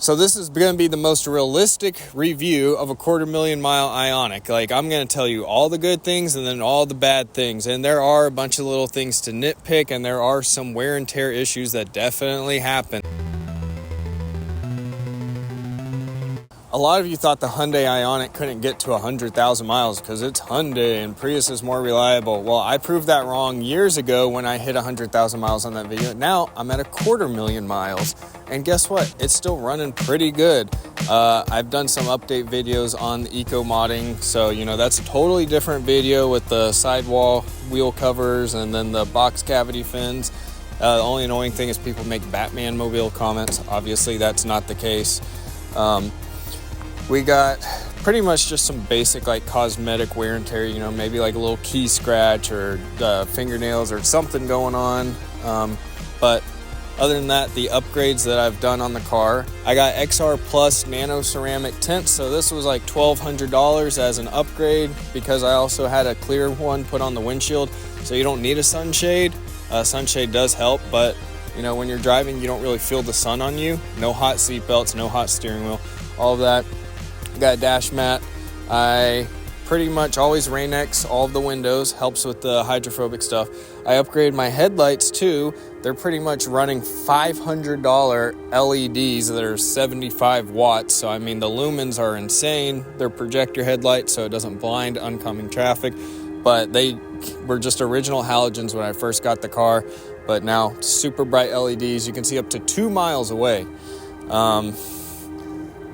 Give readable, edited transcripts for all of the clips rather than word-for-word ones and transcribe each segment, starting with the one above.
So this is going to be the most realistic review of a 250,000-mile Ioniq. Like, I'm going to tell you all the good things and then all the bad things. And there are a bunch of little things to nitpick, and there are some wear and tear issues that definitely happen. A lot of you thought the Hyundai Ioniq couldn't get to 100,000 miles because it's Hyundai and Prius is more reliable. Well, I proved that wrong years ago when I hit 100,000 miles on that video. Now I'm at 250,000 miles, and guess what? It's still running pretty good. I've done some update videos on the eco modding, so that's a totally different video with the sidewall wheel covers and then the box cavity fins. The only annoying thing is people make Batman mobile comments. Obviously, that's not the case. We got pretty much just some basic like cosmetic wear and tear, maybe like a little key scratch or fingernails or something going on. But other than that, the upgrades that I've done on the car, I got XR Plus nano ceramic tint. So this was like $1,200 as an upgrade because I also had a clear one put on the windshield. So you don't need a sunshade. Sunshade does help, but when you're driving, you don't really feel the sun on you. No hot seat belts, no hot steering wheel, all of that. Got a dash mat. I pretty much always Rain-X all of the windows, helps with the hydrophobic stuff. I upgraded my headlights too. They're pretty much running $500 LEDs that are 75 watts. So I mean, the lumens are insane. They're projector headlights, so it doesn't blind oncoming traffic. But they were just original halogens when I first got the car, but now super bright LEDs. You can see up to 2 miles away.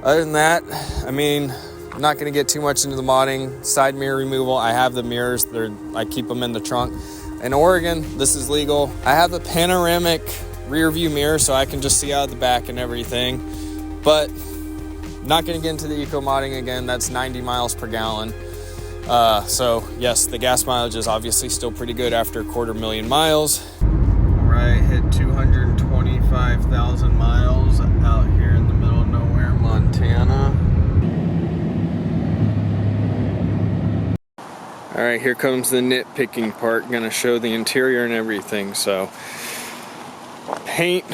Other than that, I mean, I'm not going to get too much into the modding. Side mirror removal, I have the mirrors. I keep them in the trunk. In Oregon, this is legal. I have a panoramic rear view mirror so I can just see out the back and everything. But not going to get into the eco modding again. That's 90 miles per gallon. So yes, the gas mileage is obviously still pretty good after 250,000 miles. All right, hit 225,000 miles out here in the middle of nowhere, Montana. All right, here comes the nitpicking part. I'm gonna show the interior and everything. So, paint.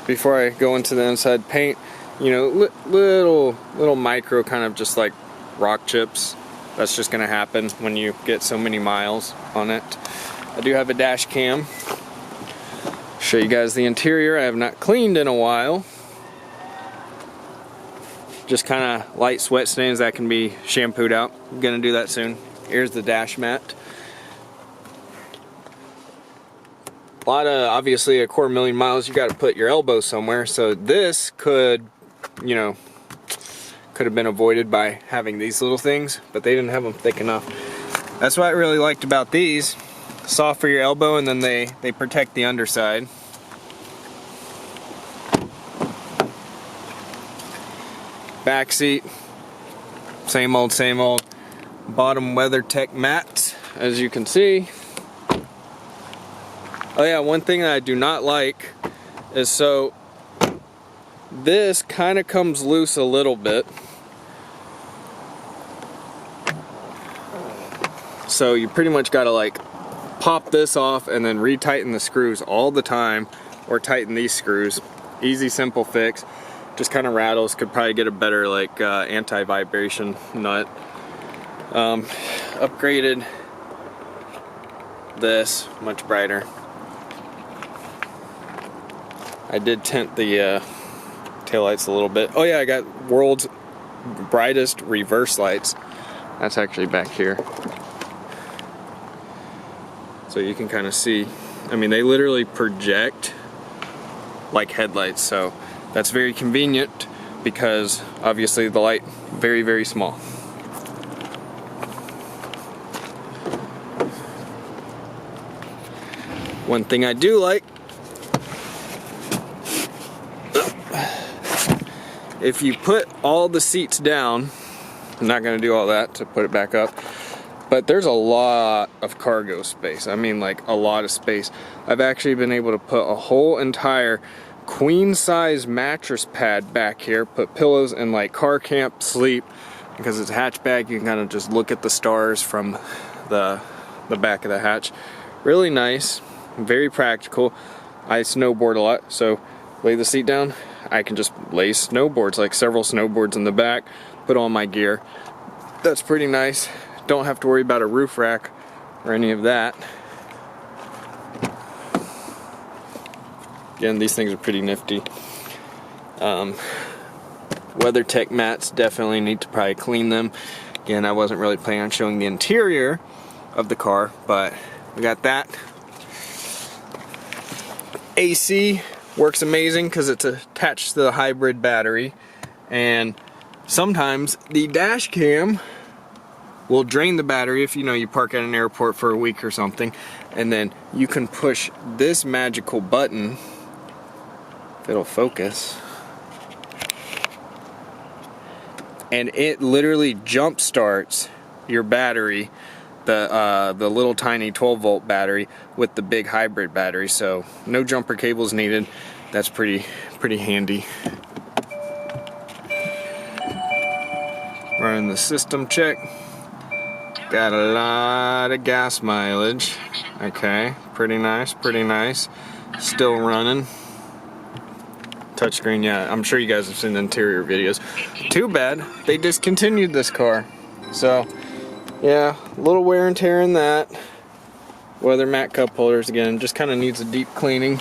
Before I go into the inside, paint. Little micro kind of just like rock chips. That's just gonna happen when you get so many miles on it. I do have a dash cam. Show you guys the interior. I have not cleaned in a while. Just kind of light sweat stains that can be shampooed out. I'm gonna do that soon. Here's the dash mat. A lot of, obviously, 250,000 miles, you got to put your elbow somewhere. So this could have been avoided by having these little things, but they didn't have them thick enough. That's what I really liked about these. Soft for your elbow, and then they protect the underside. Back seat, same old, same old. Bottom WeatherTech mat, as you can see. Oh yeah, one thing that I do not like is, so this kind of comes loose a little bit. So you pretty much got to like pop this off and then retighten the screws all the time, or tighten these screws. Easy, simple fix. Just kind of rattles. Could probably get a better like anti-vibration nut. Upgraded this, much brighter. I did tint the taillights a little bit. Oh yeah, I got world's brightest reverse lights. That's actually back here. So you can kind of see, I mean, they literally project like headlights, so that's very convenient because obviously the light very, very small. One thing I do like, if you put all the seats down, I'm not going to do all that to put it back up, but there's a lot of cargo space. I mean, like a lot of space. I've actually been able to put a whole entire queen size mattress pad back here, put pillows, and like car camp sleep. Because it's a hatchback, you can kind of just look at the stars from the back of the hatch. Really nice, very practical. I snowboard a lot, so lay the seat down, I can just lay snowboards, like several snowboards in the back, put all my gear. That's pretty nice. Don't have to worry about a roof rack or any of that. Again, these things are pretty nifty. WeatherTech mats, definitely need to probably clean them. Again, I wasn't really planning on showing the interior of the car, but we got that. AC works amazing because it's attached to the hybrid battery, and sometimes the dash cam will drain the battery if you park at an airport for a week or something, and then you can push this magical button, if it'll focus, and it literally jump starts your battery, the little tiny 12-volt battery with the big hybrid battery. So no jumper cables needed. That's pretty handy. Running the system check. Got a lot of gas mileage. Okay, pretty nice, pretty nice. Still running. Touchscreen, yeah, I'm sure you guys have seen the interior videos. Too bad they discontinued this car. So, yeah, a little wear and tear in that. Weather mat cup holders, again, just kind of needs a deep cleaning.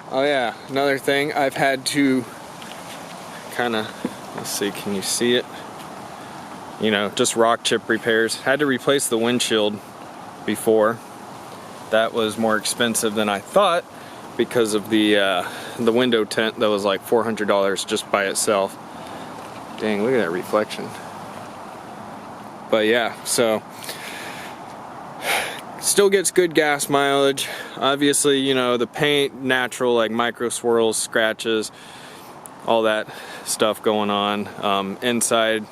Oh yeah, another thing, I've had to kind of, let's see, can you see it? Just rock chip repairs. Had to replace the windshield before. That was more expensive than I thought because of the window tint that was like $400 just by itself. Dang, look at that reflection. But yeah, so still gets good gas mileage. Obviously, the paint, natural, like micro swirls, scratches, all that stuff going on. Inside,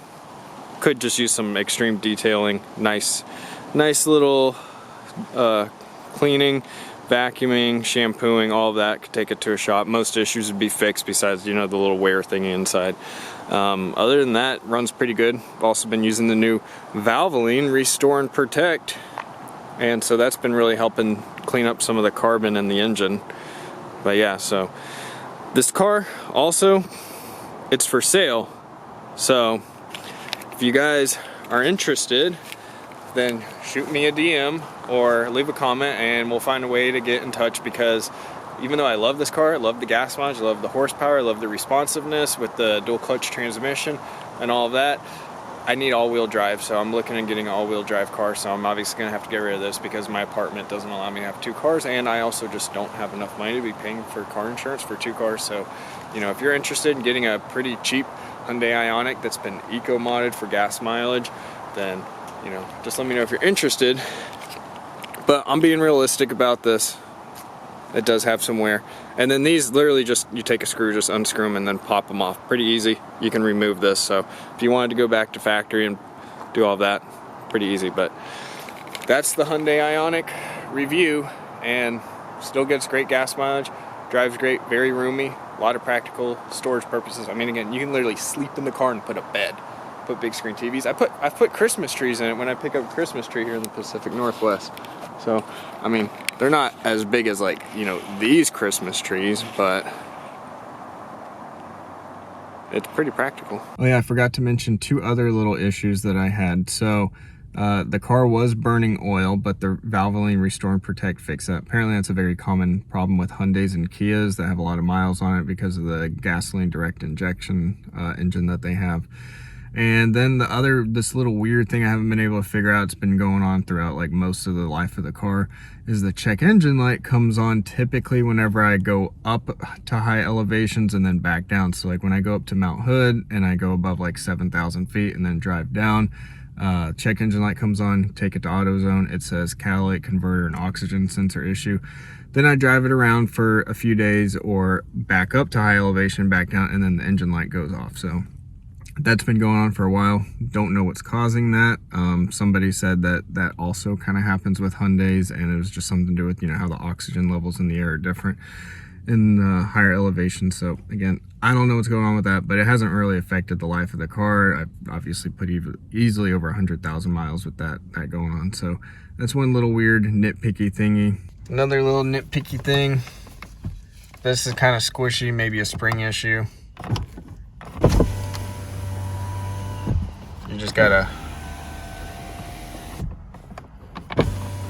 could just use some extreme detailing. Nice little cleaning, vacuuming, shampooing, all of that. Could take it to a shop. Most issues would be fixed besides, the little wear thingy inside. Other than that, runs pretty good. I've also been using the new Valvoline Restore and Protect, and so that's been really helping clean up some of the carbon in the engine. But yeah, so this car also, it's for sale. So if you guys are interested, then shoot me a DM or leave a comment and we'll find a way to get in touch, because even though I love this car, I love the gas mileage, I love the horsepower, I love the responsiveness with the dual clutch transmission and all of that, I need all-wheel drive. So I'm looking at getting an all-wheel drive car. So I'm obviously going to have to get rid of this because my apartment doesn't allow me to have two cars, and I also just don't have enough money to be paying for car insurance for two cars. So, if you're interested in getting a pretty cheap Hyundai Ioniq that's been eco-modded for gas mileage, then, just let me know if you're interested. But I'm being realistic about this. It does have some wear. And then these literally just, you take a screw, just unscrew them and then pop them off. Pretty easy. You can remove this. So if you wanted to go back to factory and do all that, pretty easy. But that's the Hyundai Ioniq review, and still gets great gas mileage. Drives great, very roomy, a lot of practical storage purposes. I mean, again, you can literally sleep in the car and put a bed, put big screen TVs. I've put Christmas trees in it when I pick up a Christmas tree here in the Pacific Northwest. So, I mean, they're not as big as these Christmas trees, but it's pretty practical. Oh yeah, I forgot to mention two other little issues that I had. So, the car was burning oil, but the Valvoline Restore and Protect fixed that. Apparently that's a very common problem with Hyundais and Kias that have a lot of miles on it because of the gasoline direct injection engine that they have. And then this little weird thing I haven't been able to figure out, it's been going on throughout most of the life of the car, is the check engine light comes on typically whenever I go up to high elevations and then back down. So when I go up to Mount Hood and I go above 7,000 feet and then drive down, check engine light comes on, take it to AutoZone, it says catalytic converter and oxygen sensor issue. Then I drive it around for a few days or back up to high elevation, back down, and then the engine light goes off. So that's been going on for a while. Don't know what's causing that. Somebody said that also kind of happens with Hyundais, and it was just something to do with how the oxygen levels in the air are different. in the higher elevation. So again, I don't know what's going on with that, but it hasn't really affected the life of the car. I've obviously put easily over 100,000 miles with that going on. So that's one little weird nitpicky thingy. Another little nitpicky thing. This is kind of squishy, maybe a spring issue. You just gotta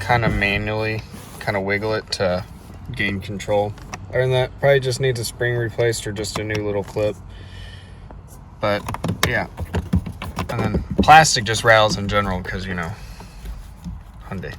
kind of manually kind of wiggle it to gain control. Other than that, probably just needs a spring replaced or just a new little clip. But yeah, and then plastic just rattles in general because, you know, Hyundai.